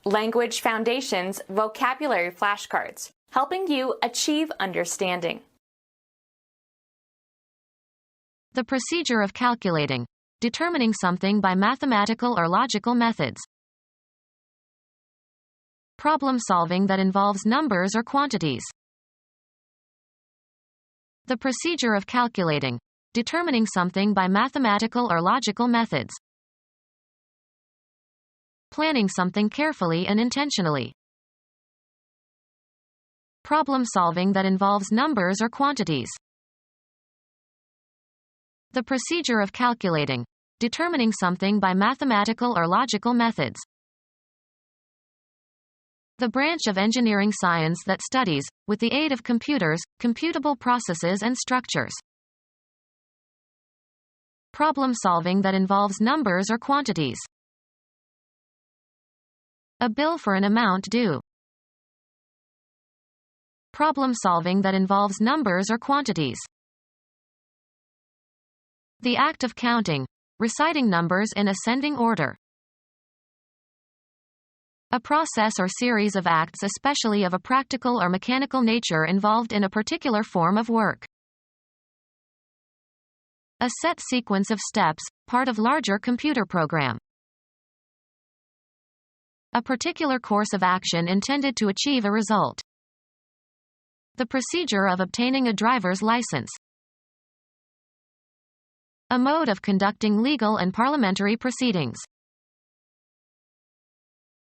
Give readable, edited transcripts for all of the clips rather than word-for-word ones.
Language Foundations Vocabulary Flashcards, helping you achieve understanding. The procedure of calculating, determining something by mathematical or logical methods. Problem solving that involves numbers or quantities. The procedure of calculating, determining something by mathematical or logical methods. Planning something carefully and intentionally. Problem solving that involves numbers or quantities. The procedure of calculating, determining something by mathematical or logical methods. The branch of engineering science that studies, with the aid of computers, computable processes and structures. Problem solving that involves numbers or quantities. A bill for an amount due. Problem solving that involves numbers or quantities. The act of counting, reciting numbers in ascending order. A process or series of acts, especially of a practical or mechanical nature, involved in a particular form of work. A set sequence of steps, part of larger computer program. A particular course of action intended to achieve a result. The procedure of obtaining a driver's license. A mode of conducting legal and parliamentary proceedings.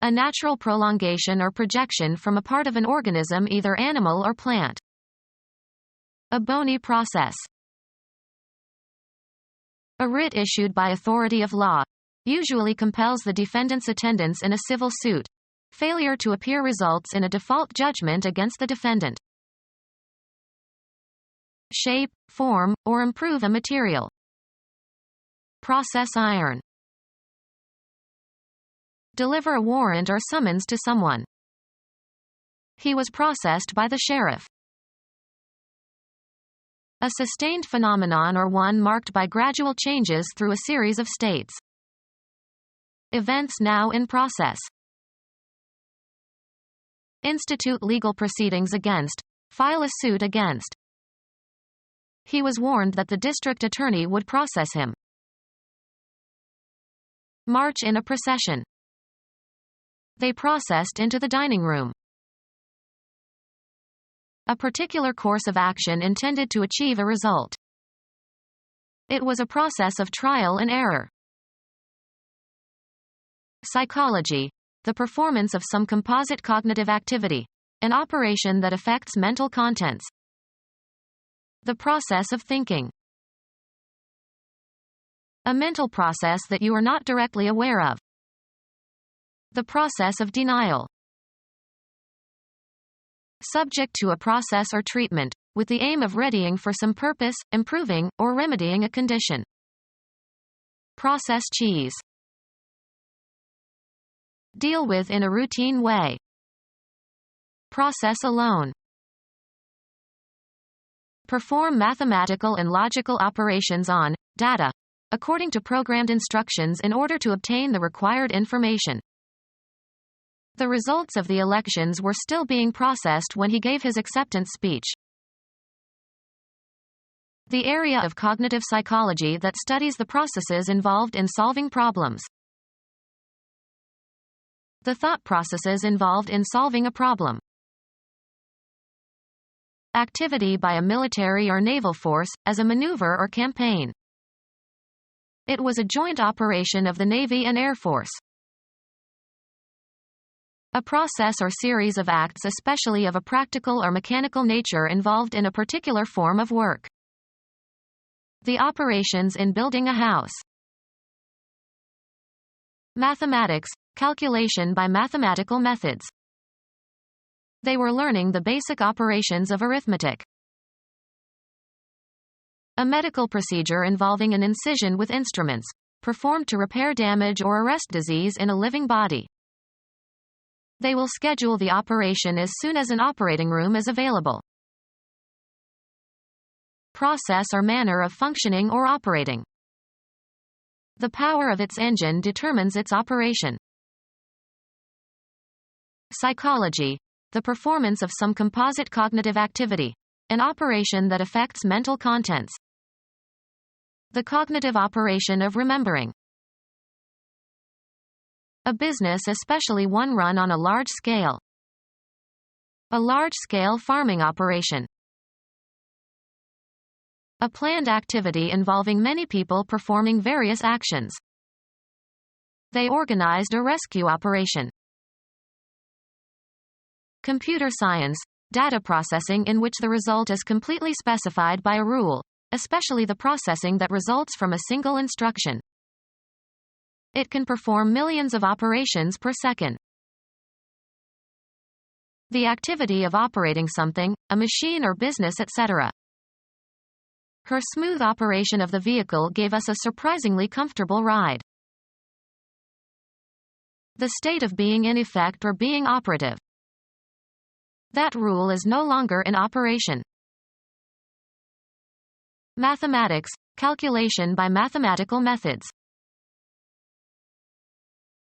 A natural prolongation or projection from a part of an organism, either animal or plant. A bony process. A writ issued by authority of law, usually compels the defendant's attendance in a civil suit. Failure to appear results in a default judgment against the defendant. Shape, form, or improve a material. Process iron. Deliver a warrant or summons to someone. He was processed by the sheriff. A sustained phenomenon, or one marked by gradual changes through a series of states. Events now in process. Institute legal proceedings against. File a suit against. He was warned that the district attorney would process him. March in a procession. They processed into the dining room. A particular course of action intended to achieve a result. It was a process of trial and error. Psychology, the performance of some composite cognitive activity, an operation that affects mental contents. The process of thinking. A mental process that you are not directly aware of. The process of denial. Subject to a process or treatment, with the aim of readying for some purpose, improving, or remedying a condition. Process cheese. Deal with in a routine way. Process alone. Perform mathematical and logical operations on data, according to programmed instructions in order to obtain the required information. The results of the elections were still being processed when he gave his acceptance speech. The area of cognitive psychology that studies the processes involved in solving problems. The thought processes involved in solving a problem. Activity by a military or naval force, as a maneuver or campaign. It was a joint operation of the Navy and Air Force. A process or series of acts, especially of a practical or mechanical nature, involved in a particular form of work. The operations in building a house. Mathematics, calculation by mathematical methods. They were learning the basic operations of arithmetic. A medical procedure involving an incision with instruments, performed to repair damage or arrest disease in a living body. They will schedule the operation as soon as an operating room is available. Process or manner of functioning or operating. The power of its engine determines its operation. Psychology. The performance of some composite cognitive activity. An operation that affects mental contents. The cognitive operation of remembering. A business, especially one run on a large scale. A large-scale farming operation. A planned activity involving many people performing various actions. They organized a rescue operation. Computer science. Data processing in which the result is completely specified by a rule, especially the processing that results from a single instruction. It can perform millions of operations per second. The activity of operating something, a machine or business, etc. Her smooth operation of the vehicle gave us a surprisingly comfortable ride. The state of being in effect or being operative. That rule is no longer in operation. Mathematics, calculation by mathematical methods.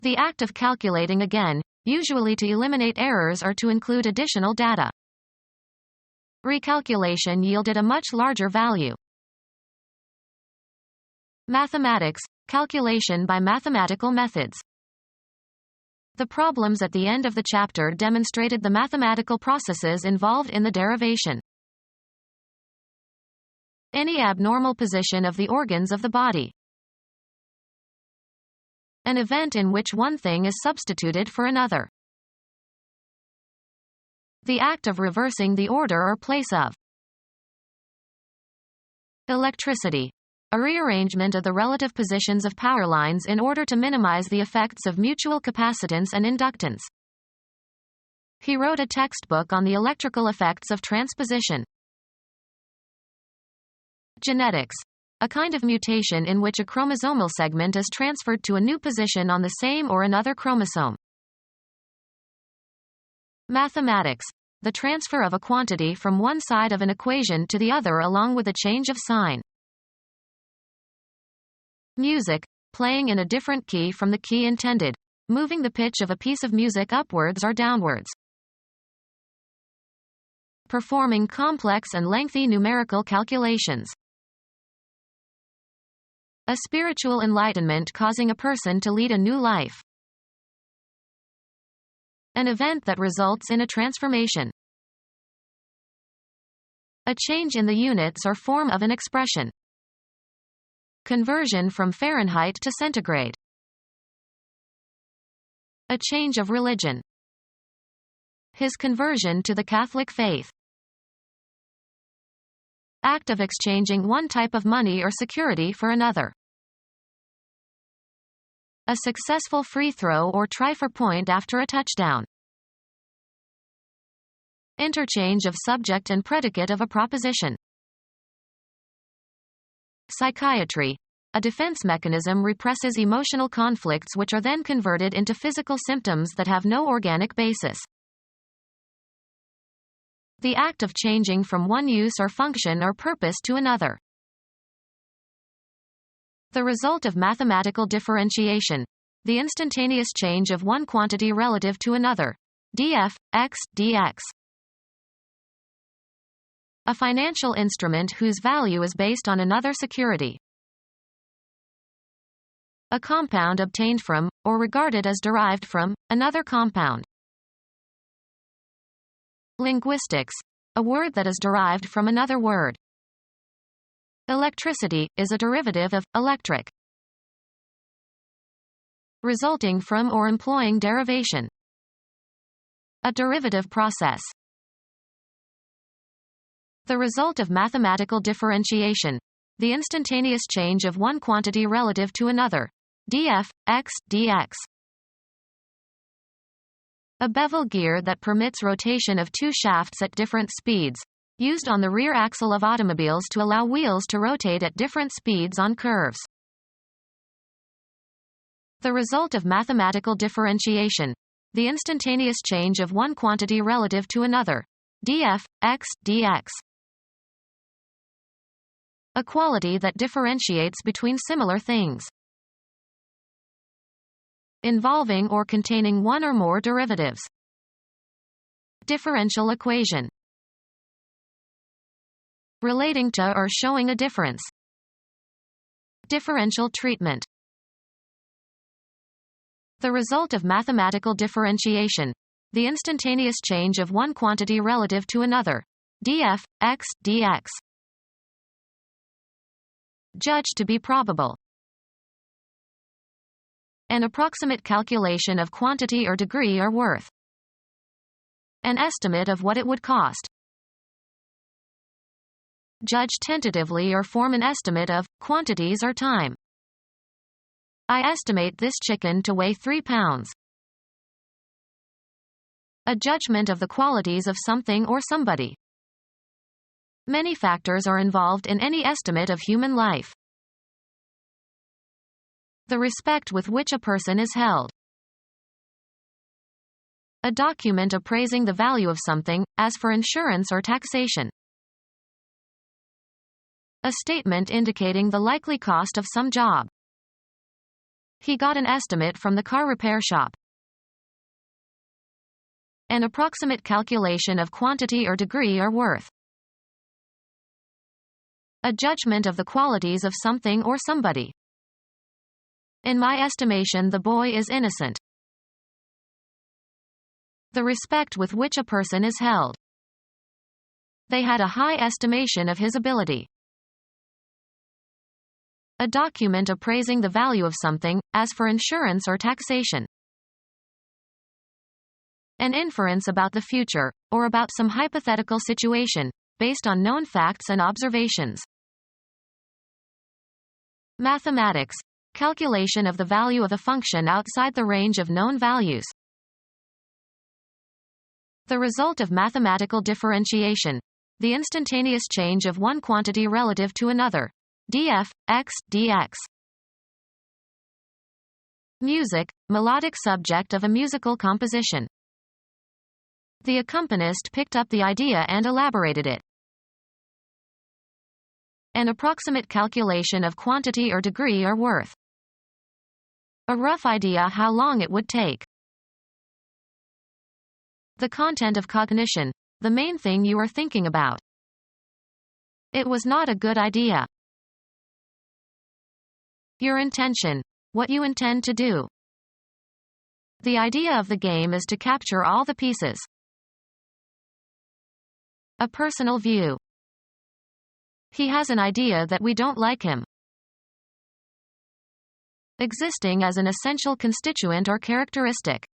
The act of calculating again, usually to eliminate errors or to include additional data. Recalculation yielded a much larger value. Mathematics, calculation by mathematical methods. The problems at the end of the chapter demonstrated the mathematical processes involved in the derivation. Any abnormal position of the organs of the body. An event in which one thing is substituted for another. The act of reversing the order or place of. Electricity. A rearrangement of the relative positions of power lines in order to minimize the effects of mutual capacitance and inductance. He wrote a textbook on the electrical effects of transposition. Genetics. A kind of mutation in which a chromosomal segment is transferred to a new position on the same or another chromosome. Mathematics. The transfer of a quantity from one side of an equation to the other along with a change of sign. Music. Playing in a different key from the key intended. Moving the pitch of a piece of music upwards or downwards. Performing complex and lengthy numerical calculations. A spiritual enlightenment causing a person to lead a new life. An event that results in a transformation. A change in the units or form of an expression. Conversion from Fahrenheit to centigrade. A change of religion. His conversion to the Catholic faith. Act of exchanging one type of money or security for another. A successful free throw or try for point after a touchdown. Interchange of subject and predicate of a proposition. Psychiatry. A defense mechanism represses emotional conflicts which are then converted into physical symptoms that have no organic basis. The act of changing from one use or function or purpose to another. The result of mathematical differentiation. The instantaneous change of one quantity relative to another. df, x, dx. A financial instrument whose value is based on another security. A compound obtained from, or regarded as derived from, another compound. Linguistics. A word that is derived from another word. Electricity is a derivative of electric. Resulting from or employing derivation. A derivative process. The result of mathematical differentiation. The instantaneous change of one quantity relative to another. df, x, dx. A bevel gear that permits rotation of two shafts at different speeds. Used on the rear axle of automobiles to allow wheels to rotate at different speeds on curves. The result of mathematical differentiation. The instantaneous change of one quantity relative to another. df, x, dx. A quality that differentiates between similar things. Involving or containing one or more derivatives. Differential equation. Relating to or showing a difference. Differential treatment. The result of mathematical differentiation. The instantaneous change of one quantity relative to another. df, x, dx. Judged to be probable. An approximate calculation of quantity or degree or worth. An estimate of what it would cost. Judge tentatively or form an estimate of quantities or time. I estimate this chicken to weigh 3 pounds. A judgment of the qualities of something or somebody. Many factors are involved in any estimate of human life. The respect with which a person is held. A document appraising the value of something, as for insurance or taxation. A statement indicating the likely cost of some job. He got an estimate from the car repair shop. An approximate calculation of quantity or degree or worth. A judgment of the qualities of something or somebody. In my estimation, the boy is innocent. The respect with which a person is held. They had a high estimation of his ability. A document appraising the value of something, as for insurance or taxation. An inference about the future, or about some hypothetical situation, based on known facts and observations. Mathematics. Calculation of the value of a function outside the range of known values. The result of mathematical differentiation. The instantaneous change of one quantity relative to another. df, x, dx. Music. Melodic subject of a musical composition. The accompanist picked up the idea and elaborated it. An approximate calculation of quantity or degree or worth. A rough idea how long it would take. The content of cognition. The main thing you are thinking about. It was not a good idea. Your intention. What you intend to do. The idea of the game is to capture all the pieces. A personal view. He has an idea that we don't like him. Existing as an essential constituent or characteristic.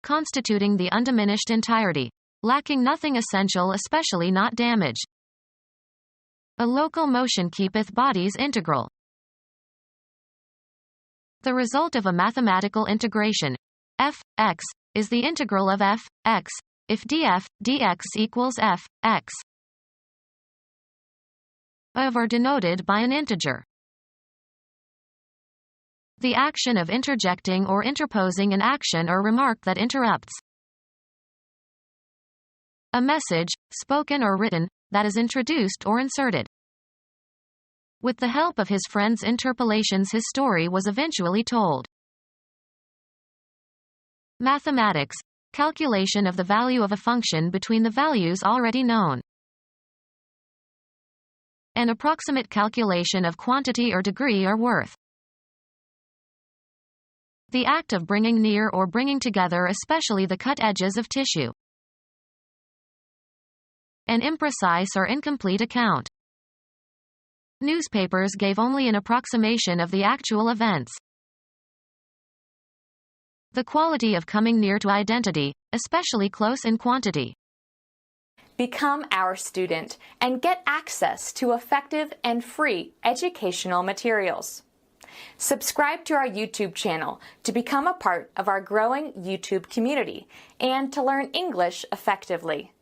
Constituting the undiminished entirety. Lacking nothing essential, especially not damage. A local motion keepeth bodies integral. The result of a mathematical integration. F, x, is the integral of f, x, if df, dx equals f, x. Of are denoted by an integer. The action of interjecting or interposing an action or remark that interrupts. A message, spoken or written, that is introduced or inserted. With the help of his friend's interpolations, his story was eventually told. Mathematics. Calculation of the value of a function between the values already known. An approximate calculation of quantity or degree or worth. The act of bringing near or bringing together, especially the cut edges of tissue. An imprecise or incomplete account. Newspapers gave only an approximation of the actual events. The quality of coming near to identity, especially close in quantity. Become our student and get access to effective and free educational materials. Subscribe to our YouTube channel to become a part of our growing YouTube community and to learn English effectively.